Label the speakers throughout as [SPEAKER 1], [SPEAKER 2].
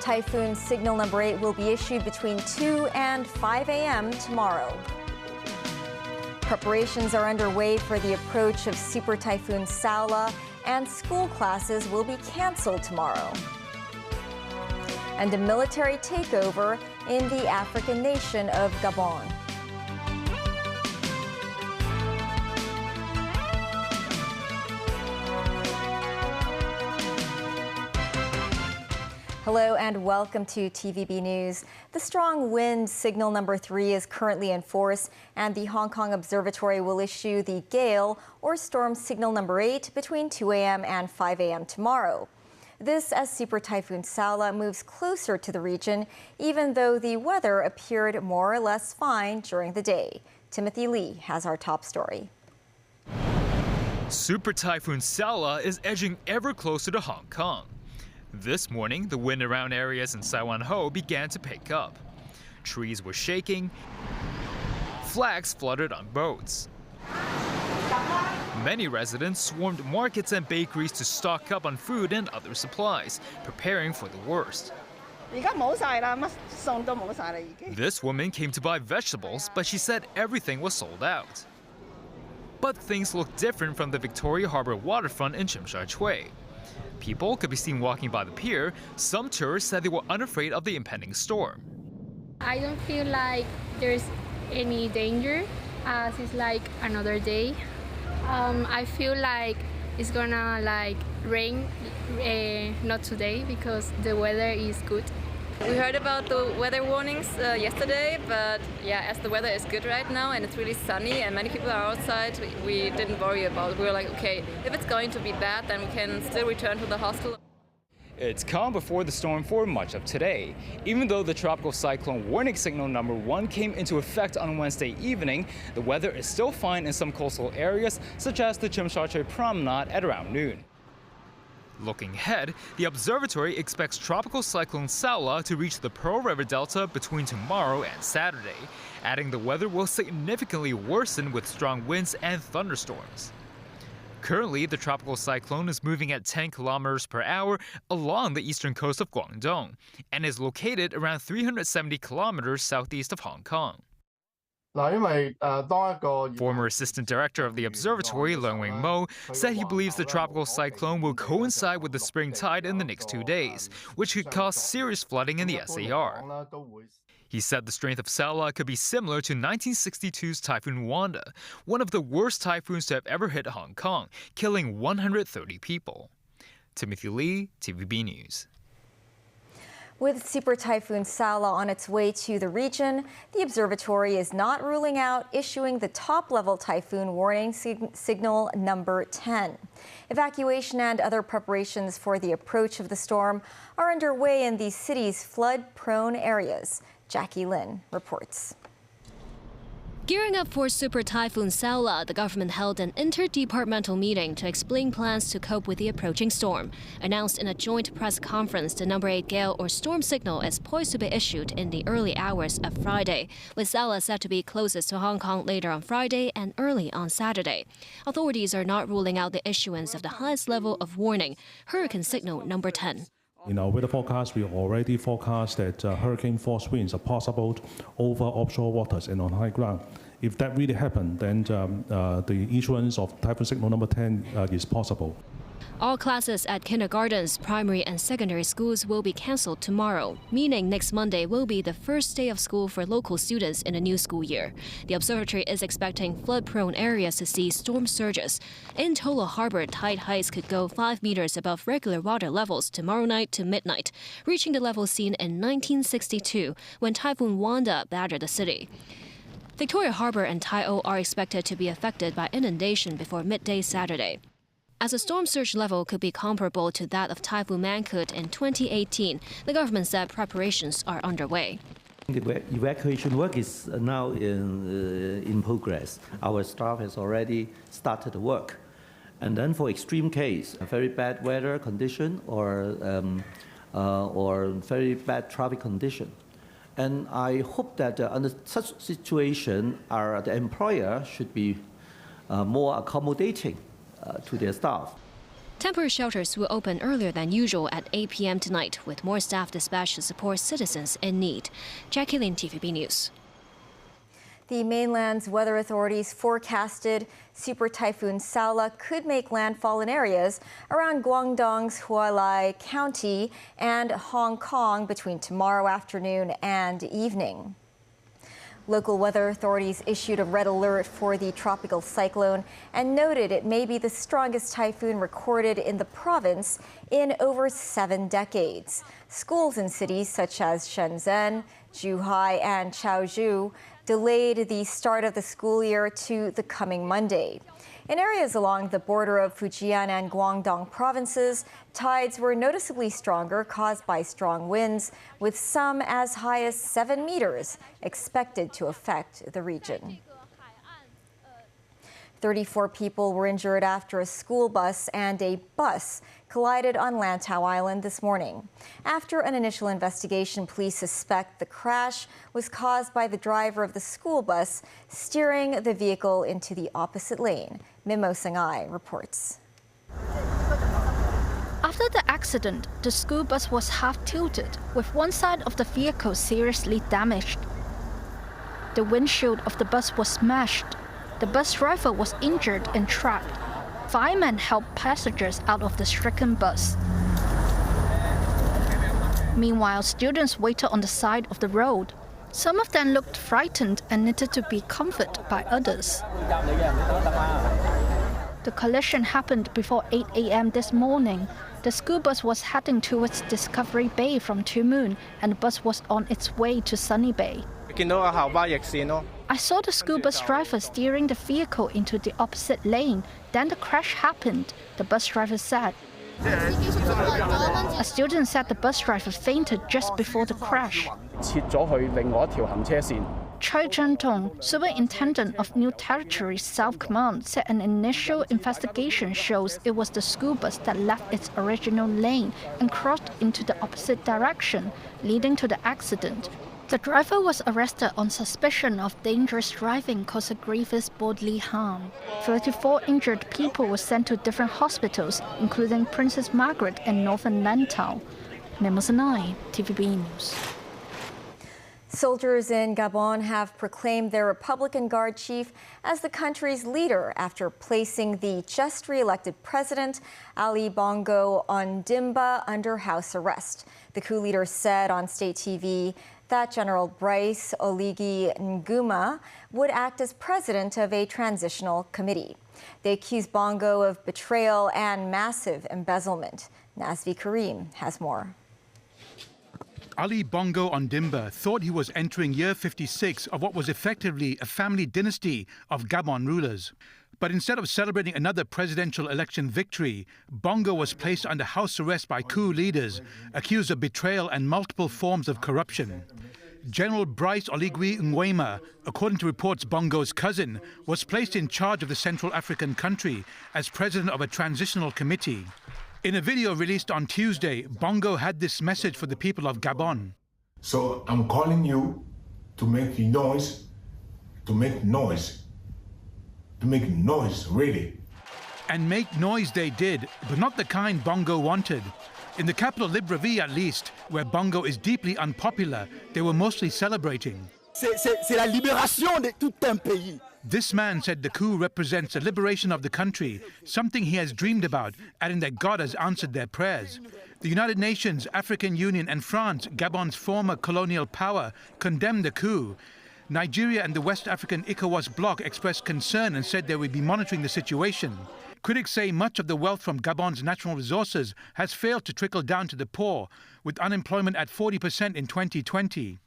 [SPEAKER 1] Typhoon signal number 8 will be issued between 2 and 5 a.m. tomorrow. Preparations are underway for the approach of Super Typhoon Saola, and school classes will be canceled tomorrow. And a military takeover in the African nation of Gabon. Hello and welcome to TVB News. The strong wind signal number 3 is currently in force, and the Hong Kong Observatory will issue the gale or storm signal number 8 between 2 a.m. and 5 a.m. tomorrow. This as Super Typhoon Saola moves closer to the region, even though the weather appeared more or less fine during the day. Timothy Lee has our top story.
[SPEAKER 2] Super Typhoon Saola is edging ever closer to Hong Kong. This morning, the wind around areas in Saiwan-ho began to pick up. Trees were shaking, flags fluttered on boats. Many residents swarmed markets and bakeries to stock up on food and other supplies, preparing for the worst. This woman came to buy vegetables, but she said everything was sold out. But things look different from the Victoria Harbour waterfront in Tsim Sha Tsui. People could be seen walking by the pier. Some tourists said they were unafraid of the impending storm.
[SPEAKER 3] I don't feel like there's any danger, as it's like another day. I feel like it's gonna rain, not today, because the weather is good.
[SPEAKER 4] We heard about the weather warnings yesterday, but yeah, as the weather is good right now and it's really sunny and many people are outside, we didn't worry about it. We were like, okay, if it's going to be bad, then we can still return to the hostel.
[SPEAKER 5] It's calm before the storm for much of today. Even though the tropical cyclone warning signal number 1 came into effect on Wednesday evening, the weather is still fine in some coastal areas, such as the Tsim Sha Tsui promenade at around noon. Looking ahead, the observatory expects Tropical Cyclone Saola to reach the Pearl River Delta between tomorrow and Saturday, adding the weather will significantly worsen with strong winds and thunderstorms. Currently, the tropical cyclone is moving at 10 kilometers per hour along the eastern coast of Guangdong and is located around 370 kilometers southeast of Hong Kong. Former assistant director of the observatory, Leung Wing Mo, said he believes the tropical cyclone will coincide with the spring tide in the next 2 days, which could cause serious flooding in the SAR. He said the strength of Saola could be similar to 1962's Typhoon Wanda, one of the worst typhoons to have ever hit Hong Kong, killing 130 people. Timothy Lee, TVB News.
[SPEAKER 1] With Super Typhoon Saola on its way to the region, the observatory is not ruling out issuing the top-level typhoon warning signal number 10. Evacuation and other preparations for the approach of the storm are underway in the city's flood-prone areas. Jackie Lin reports.
[SPEAKER 6] Gearing up for Super Typhoon Saola, the government held an interdepartmental meeting to explain plans to cope with the approaching storm. Announced in a joint press conference, the number 8 gale or storm signal is poised to be issued in the early hours of Friday, with Saola set to be closest to Hong Kong later on Friday and early on Saturday. Authorities are not ruling out the issuance of the highest level of warning, hurricane signal number 10.
[SPEAKER 7] In our weather forecast, we already forecast that hurricane force winds are possible over offshore waters and on high ground. If that really happened, then the issuance of typhoon signal number 10 is possible.
[SPEAKER 6] All classes at kindergartens, primary and secondary schools will be cancelled tomorrow, meaning next Monday will be the first day of school for local students in the new school year. The observatory is expecting flood-prone areas to see storm surges. In Tolo Harbor, tide heights could go 5 meters above regular water levels tomorrow night to midnight, reaching the level seen in 1962 when Typhoon Wanda battered the city. Victoria Harbour and Tai O are expected to be affected by inundation before midday Saturday. As the storm surge level could be comparable to that of Typhoon Mangkhut in 2018, the government said preparations are underway.
[SPEAKER 8] The evacuation work is now in progress. Our staff has already started work. And then for extreme case, a very bad weather condition or very bad traffic condition. And I hope that under such situation, the employer should be more accommodating to their staff.
[SPEAKER 6] Temporary shelters will open earlier than usual at 8 p.m. tonight, with more staff dispatched to support citizens in need. Jackie Lin, TVB News.
[SPEAKER 1] The mainland's weather authorities forecasted Super Typhoon Saola could make landfall in areas around Guangdong's Hualai County and Hong Kong between tomorrow afternoon and evening. Local weather authorities issued a red alert for the tropical cyclone and noted it may be the strongest typhoon recorded in the province in over 7 decades. Schools in cities such as Shenzhen, Zhuhai, and Chaozhou delayed the start of the school year to the coming Monday. In areas along the border of Fujian and Guangdong provinces, tides were noticeably stronger, caused by strong winds, with some as high as 7 meters expected to affect the region. 34 people were injured after a school bus and a bus collided on Lantau Island this morning. After an initial investigation, police suspect the crash was caused by the driver of the school bus steering the vehicle into the opposite lane. Mimo Sangai reports.
[SPEAKER 9] After the accident, the school bus was half tilted, with one side of the vehicle seriously damaged. The windshield of the bus was smashed. The bus driver was injured and trapped. Firemen helped passengers out of the stricken bus. Meanwhile, students waited on the side of the road. Some of them looked frightened and needed to be comforted by others. The collision happened before 8 a.m. this morning. The school bus was heading towards Discovery Bay from Tu Mun, and the bus was on its way to Sunny Bay. I saw the school bus driver steering the vehicle into the opposite lane. Then the crash happened, the bus driver said. A student said the bus driver fainted just before the crash. Choi Zhentong, Superintendent of New Territories South Command, said an initial investigation shows it was the school bus that left its original lane and crossed into the opposite direction, leading to the accident. The driver was arrested on suspicion of dangerous driving causing grievous bodily harm. 34 injured people were sent to different hospitals, including Princess Margaret and Northern Lantau. Mimo Sangai, TVB News.
[SPEAKER 1] Soldiers in Gabon have proclaimed their Republican Guard chief as the country's leader after placing the just re-elected president, Ali Bongo Ondimba, under house arrest. The coup leader said on state TV that General Brice Oligui Nguema would act as president of a transitional committee. They accuse Bongo of betrayal and massive embezzlement. Nazvi Karim has more.
[SPEAKER 10] Ali Bongo Ondimba thought he was entering year 56 of what was effectively a family dynasty of Gabon rulers. But instead of celebrating another presidential election victory, Bongo was placed under house arrest by coup leaders, accused of betrayal and multiple forms of corruption. General Brice Oligui Nguema, according to reports Bongo's cousin, was placed in charge of the Central African country as president of a transitional committee. In a video released on Tuesday, Bongo had this message for the people of Gabon.
[SPEAKER 11] So I'm calling you to make noise, really.
[SPEAKER 10] And make noise they did, but not the kind Bongo wanted. In the capital Libreville, at least, where Bongo is deeply unpopular, they were mostly celebrating.
[SPEAKER 12] C'est la libération de tout un pays.
[SPEAKER 10] This man said the coup represents the liberation of the country, something he has dreamed about, adding that God has answered their prayers. The United Nations, African Union and France, Gabon's former colonial power, condemned the coup. Nigeria and the West African ECOWAS bloc expressed concern and said they would be monitoring the situation. Critics say much of the wealth from Gabon's natural resources has failed to trickle down to the poor, with unemployment at 40% in 2020.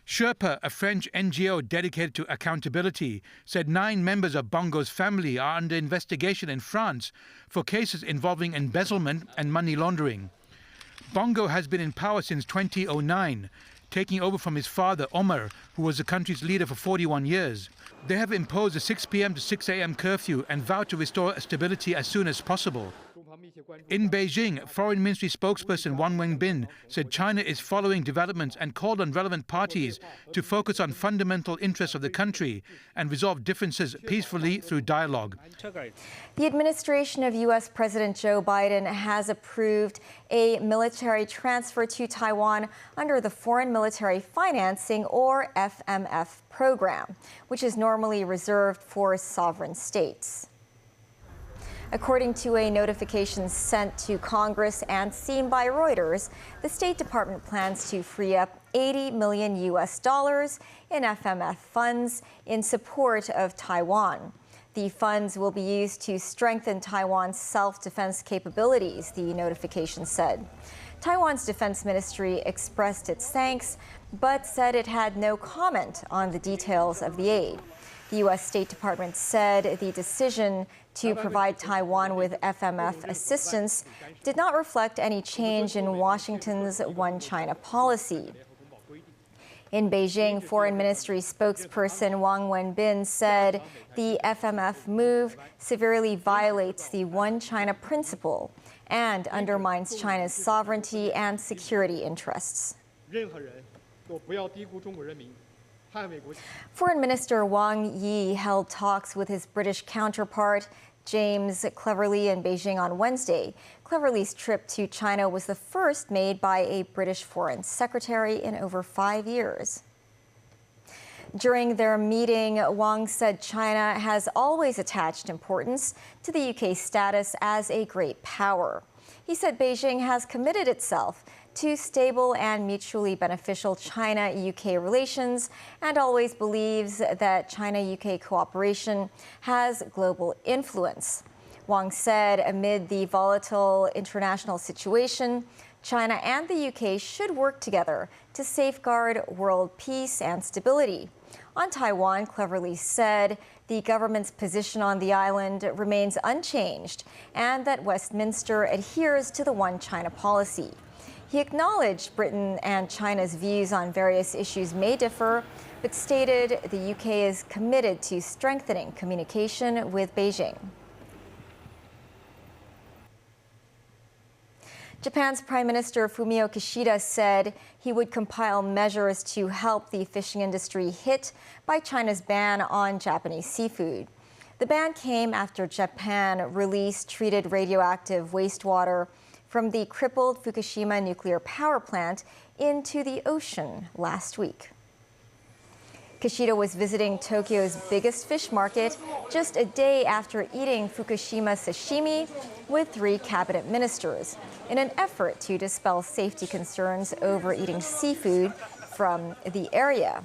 [SPEAKER 10] Sherpa, a French NGO dedicated to accountability, said 9 members of Bongo's family are under investigation in France for cases involving embezzlement and money laundering. Bongo has been in power since 2009, taking over from his father, Omar, who was the country's leader for 41 years. They have imposed a 6 p.m. to 6 a.m. curfew and vowed to restore stability as soon as possible. In Beijing, Foreign Ministry spokesperson Wang Wenbin said China is following developments and called on relevant parties to focus on fundamental interests of the country and resolve differences peacefully through dialogue.
[SPEAKER 1] The administration of U.S. President Joe Biden has approved a military transfer to Taiwan under the Foreign Military Financing, or FMF, program, which is normally reserved for sovereign states. According to a notification sent to Congress and seen by Reuters, the State Department plans to free up $80 million in FMF funds in support of Taiwan. The funds will be used to strengthen Taiwan's self-defense capabilities, the notification said. Taiwan's defense ministry expressed its thanks, but said it had no comment on the details of the aid. The U.S. State Department said the decision to provide Taiwan with FMF assistance did not reflect any change in Washington's One China policy. In Beijing, Foreign Ministry spokesperson Wang Wenbin said the FMF move severely violates the One China principle and undermines China's sovereignty and security interests. Foreign Minister Wang Yi held talks with his British counterpart, James Cleverly, in Beijing on Wednesday. Cleverly's trip to China was the first made by a British foreign secretary in over 5 years. During their meeting, Wang said China has always attached importance to the UK's status as a great power. He said Beijing has committed itself to stable and mutually beneficial China-UK relations and always believes that China-UK cooperation has global influence. Wang said amid the volatile international situation, China and the UK should work together to safeguard world peace and stability. On Taiwan, Cleverly said the government's position on the island remains unchanged and that Westminster adheres to the One China policy. He acknowledged Britain and China's views on various issues may differ, but stated the UK is committed to strengthening communication with Beijing. Japan's Prime Minister Fumio Kishida said he would compile measures to help the fishing industry hit by China's ban on Japanese seafood. The ban came after Japan released treated radioactive wastewater from the crippled Fukushima nuclear power plant into the ocean last week. Kishida was visiting Tokyo's biggest fish market just a day after eating Fukushima sashimi with 3 cabinet ministers in an effort to dispel safety concerns over eating seafood from the area.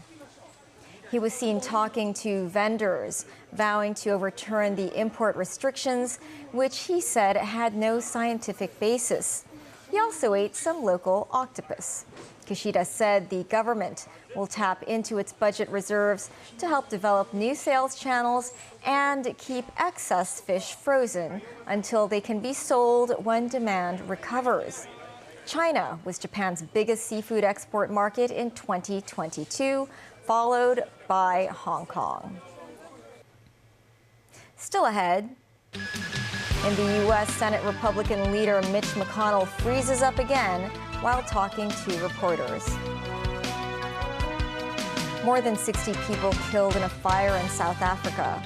[SPEAKER 1] He was seen talking to vendors, vowing to overturn the import restrictions, which he said had no scientific basis. He also ate some local octopus. Kishida said the government will tap into its budget reserves to help develop new sales channels and keep excess fish frozen until they can be sold when demand recovers. China was Japan's biggest seafood export market in 2022, followed by Hong Kong. Still ahead, in the U.S., Senate Republican leader Mitch McConnell freezes up again while talking to reporters. More than 60 people killed in a fire in South Africa.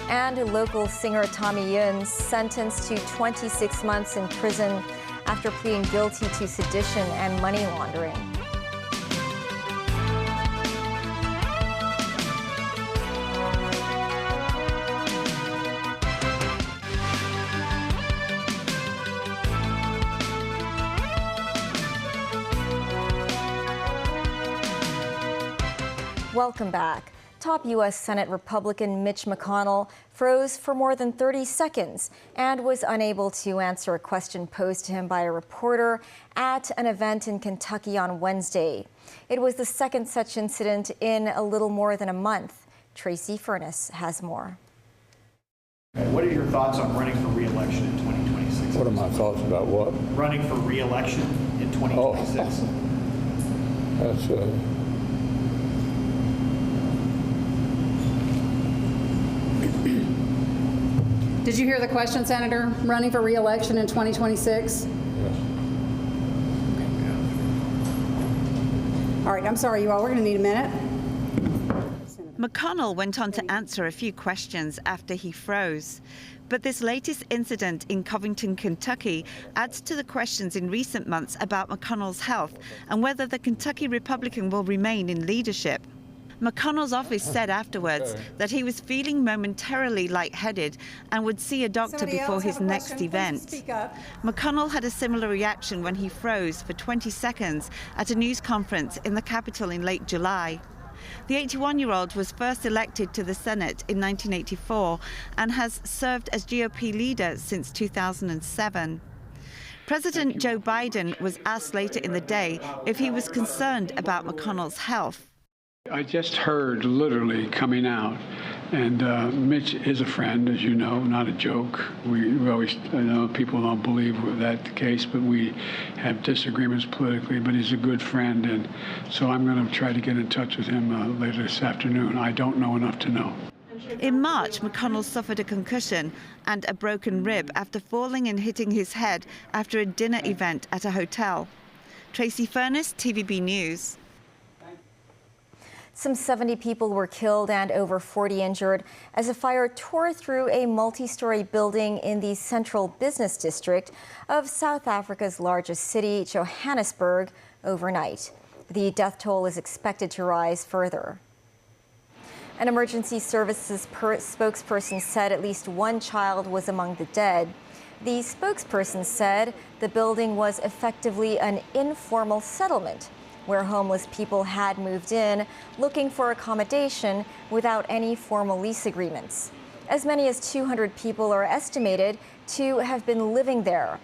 [SPEAKER 1] And local singer Tommy Yun sentenced to 26 months in prison after pleading guilty to sedition and money laundering. Welcome back. Top U.S. Senate Republican Mitch McConnell froze for more than 30 seconds and was unable to answer a question posed to him by a reporter at an event in Kentucky on Wednesday. It was the second such incident in a little more than a month. Tracy Furness has more.
[SPEAKER 13] What are your thoughts on running for re-election in 2026?
[SPEAKER 14] What are my thoughts about what?
[SPEAKER 13] Running for re-election in 2026.
[SPEAKER 14] That's
[SPEAKER 15] Did you hear the question, Senator? Running for re-election in 2026? All right, I'm sorry, you all. We're going to need a minute.
[SPEAKER 16] McConnell went on to answer a few questions after he froze. But this latest incident in Covington, Kentucky adds to the questions in recent months about McConnell's health and whether the Kentucky Republican will remain in leadership. McConnell's office said afterwards that he was feeling momentarily lightheaded and would see a doctor before his next event. McConnell had a similar reaction when he froze for 20 seconds at a news conference in the Capitol in late July. The 81-year-old was first elected to the Senate in 1984 and has served as GOP leader since 2007. President Joe Biden was asked later in the day if he was concerned about McConnell's health.
[SPEAKER 17] I just heard literally coming out, and Mitch is a friend, as you know, not a joke. We always, I know people don't believe that's the case, but we have disagreements politically, but he's a good friend, and so I'm going to try to get in touch with him later this afternoon. I don't know enough to know.
[SPEAKER 16] In March, McConnell suffered a concussion and a broken rib after falling and hitting his head after a dinner event at a hotel. Tracy Furness, TVB News.
[SPEAKER 1] Some 70 people were killed and over 40 injured as a fire tore through a multi-story building in the central business district of South Africa's largest city, Johannesburg, overnight. The death toll is expected to rise further. An emergency services spokesperson said at least one child was among the dead. The spokesperson said the building was effectively an informal settlement where homeless people had moved in looking for accommodation without any formal lease agreements. As many as 200 people are estimated to have been living there.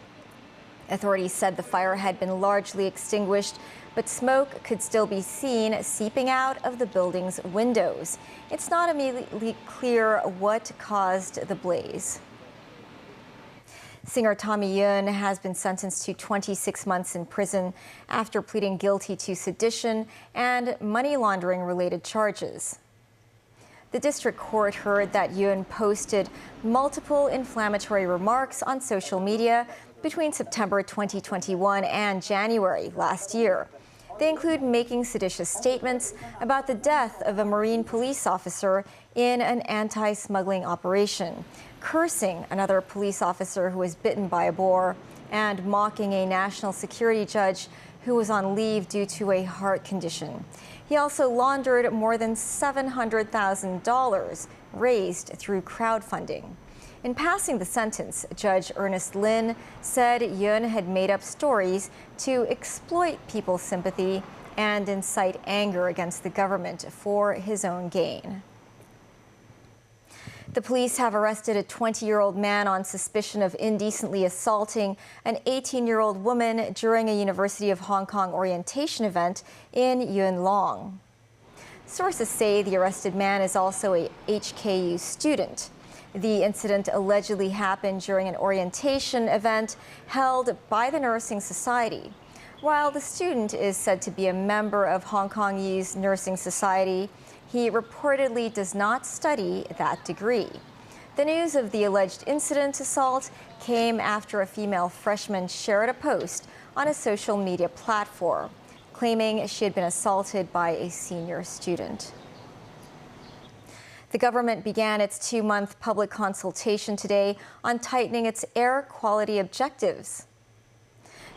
[SPEAKER 1] Authorities said the fire had been largely extinguished, but smoke could still be seen seeping out of the building's windows. It's not immediately clear what caused the blaze. Singer Tommy Yoon has been sentenced to 26 months in prison after pleading guilty to sedition and money laundering-related charges. The district court heard that Yoon posted multiple inflammatory remarks on social media between September 2021 and January last year. They include making seditious statements about the death of a Marine police officer in an anti-smuggling operation, cursing another police officer who was bitten by a boar, and mocking a national security judge who was on leave due to a heart condition. He also laundered more than $700,000 raised through crowdfunding. In passing the sentence, Judge Ernest Lin said Yoon had made up stories to exploit people's sympathy and incite anger against the government for his own gain. The police have arrested a 20-year-old man on suspicion of indecently assaulting an 18-year-old woman during a University of Hong Kong orientation event in Yuen Long. Sources say the arrested man is also a HKU student. The incident allegedly happened during an orientation event held by the Nursing Society. While the student is said to be a member of Hong Kong's Nursing Society, he reportedly does not study that degree. The news of the alleged incident assault came after a female freshman shared a post on a social media platform, claiming she had been assaulted by a senior student. The government began its 2-month public consultation today on tightening its air quality objectives.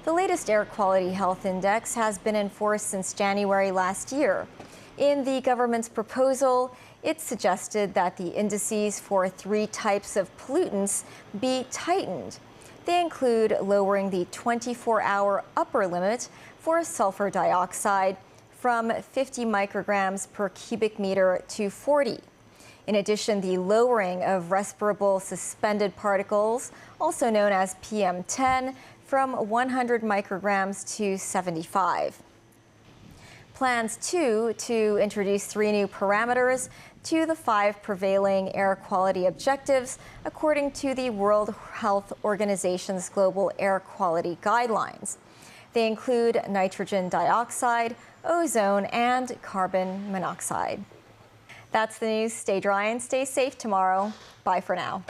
[SPEAKER 1] The latest air quality health index has been in force since January last year. In the government's proposal, it suggested that the indices for 3 types of pollutants be tightened. They include lowering the 24-hour upper limit for sulfur dioxide from 50 micrograms per cubic meter to 40. In addition, the lowering of respirable suspended particles, also known as PM10, from 100 micrograms to 75. Plans, too, to introduce 3 new parameters to the 5 prevailing air quality objectives, according to the World Health Organization's global air quality guidelines. They include nitrogen dioxide, ozone, and carbon monoxide. That's the news. Stay dry and stay safe tomorrow. Bye for now.